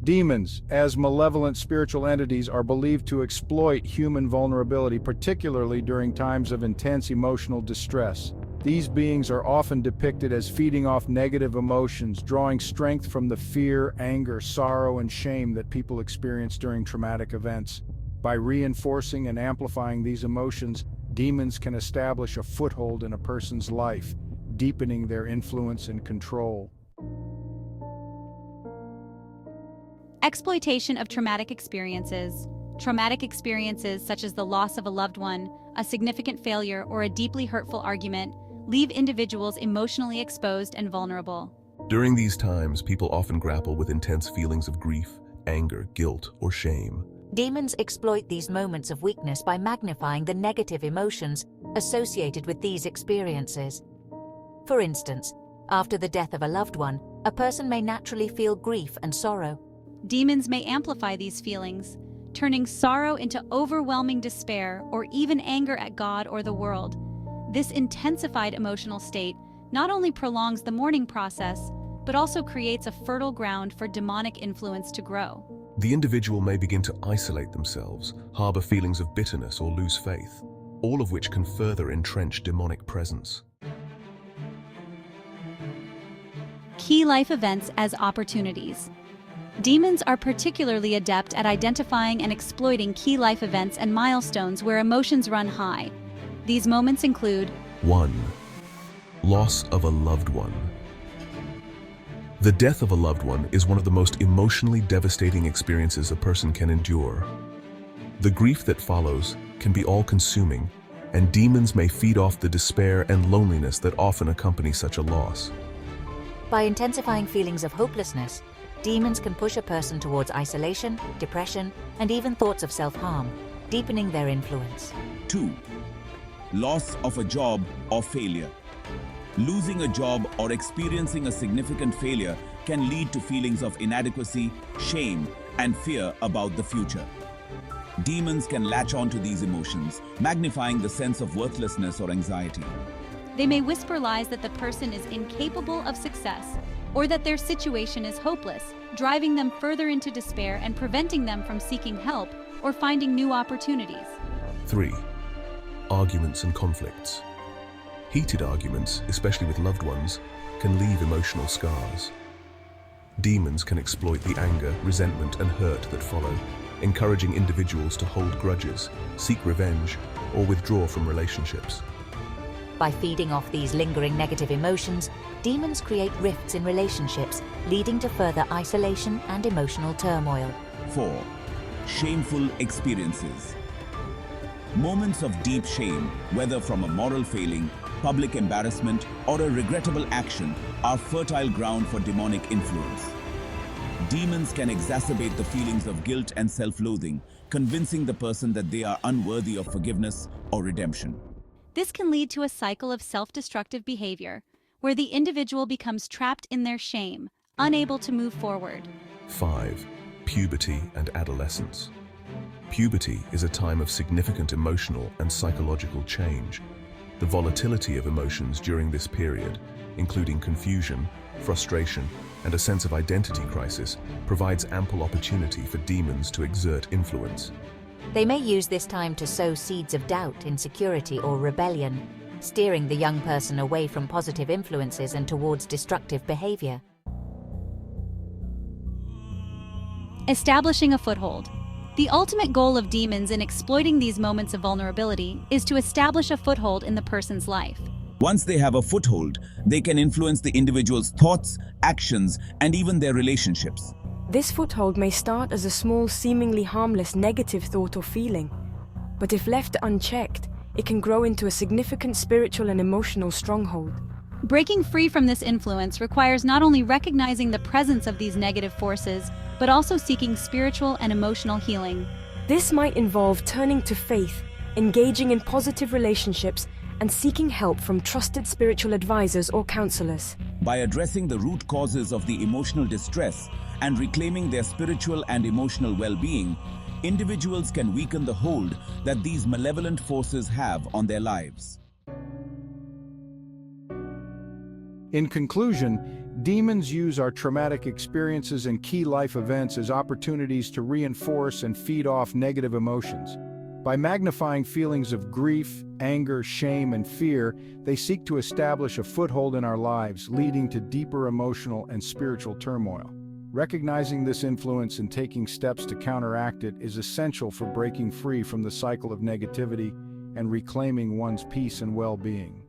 Demons, as malevolent spiritual entities, are believed to exploit human vulnerability, particularly during times of intense emotional distress. These beings are often depicted as feeding off negative emotions, drawing strength from the fear, anger, sorrow, and shame that people experience during traumatic events. By reinforcing and amplifying these emotions, demons can establish a foothold in a person's life, deepening their influence and control. Exploitation of traumatic experiences. Traumatic experiences such as the loss of a loved one, a significant failure, or a deeply hurtful argument leave individuals emotionally exposed and vulnerable. During these times, people often grapple with intense feelings of grief, anger, guilt, or shame. Demons exploit these moments of weakness by magnifying the negative emotions associated with these experiences. For instance, after the death of a loved one, a person may naturally feel grief and sorrow. Demons may amplify these feelings, turning sorrow into overwhelming despair or even anger at God or the world. This intensified emotional state not only prolongs the mourning process, but also creates a fertile ground for demonic influence to grow. The individual may begin to isolate themselves, harbor feelings of bitterness, or lose faith, all of which can further entrench demonic presence. Key life events as opportunities. Demons are particularly adept at identifying and exploiting key life events and milestones where emotions run high. These moments include 1. Loss of a loved one. The death of a loved one is one of the most emotionally devastating experiences a person can endure. The grief that follows can be all-consuming, and demons may feed off the despair and loneliness that often accompany such a loss. By intensifying feelings of hopelessness, demons can push a person towards isolation, depression, and even thoughts of self-harm, deepening their influence. 2. Loss of a job or failure. Losing a job or experiencing a significant failure can lead to feelings of inadequacy, shame, and fear about the future. Demons can latch onto these emotions, magnifying the sense of worthlessness or anxiety. They may whisper lies that the person is incapable of success or that their situation is hopeless, driving them further into despair and preventing them from seeking help or finding new opportunities. 3. Arguments and conflicts. Heated arguments, especially with loved ones, can leave emotional scars. Demons can exploit the anger, resentment, and hurt that follow, encouraging individuals to hold grudges, seek revenge, or withdraw from relationships. By feeding off these lingering negative emotions, demons create rifts in relationships, leading to further isolation and emotional turmoil. 4. Shameful experiences. Moments of deep shame, whether from a moral failing, public embarrassment, or a regrettable action, are fertile ground for demonic influence. Demons can exacerbate the feelings of guilt and self-loathing, convincing the person that they are unworthy of forgiveness or redemption. This can lead to a cycle of self-destructive behavior, where the individual becomes trapped in their shame, unable to move forward. 5. Puberty and adolescence. Puberty is a time of significant emotional and psychological change. The volatility of emotions during this period, including confusion, frustration, and a sense of identity crisis, provides ample opportunity for demons to exert influence. They may use this time to sow seeds of doubt, insecurity, or rebellion, steering the young person away from positive influences and towards destructive behavior. Establishing a foothold. The ultimate goal of demons in exploiting these moments of vulnerability is to establish a foothold in the person's life. Once they have a foothold, they can influence the individual's thoughts, actions, and even their relationships. This foothold may start as a small, seemingly harmless negative thought or feeling, but if left unchecked, it can grow into a significant spiritual and emotional stronghold. Breaking free from this influence requires not only recognizing the presence of these negative forces, but also seeking spiritual and emotional healing. This might involve turning to faith, engaging in positive relationships, and seeking help from trusted spiritual advisors or counselors. By addressing the root causes of the emotional distress and reclaiming their spiritual and emotional well-being, individuals can weaken the hold that these malevolent forces have on their lives. In conclusion, Demons use our traumatic experiences and key life events as opportunities to reinforce and feed off negative emotions. By magnifying feelings of grief, anger, shame, and fear, they seek to establish a foothold in our lives, leading to deeper emotional and spiritual turmoil. Recognizing this influence and taking steps to counteract it is essential for breaking free from the cycle of negativity and reclaiming one's peace and well-being.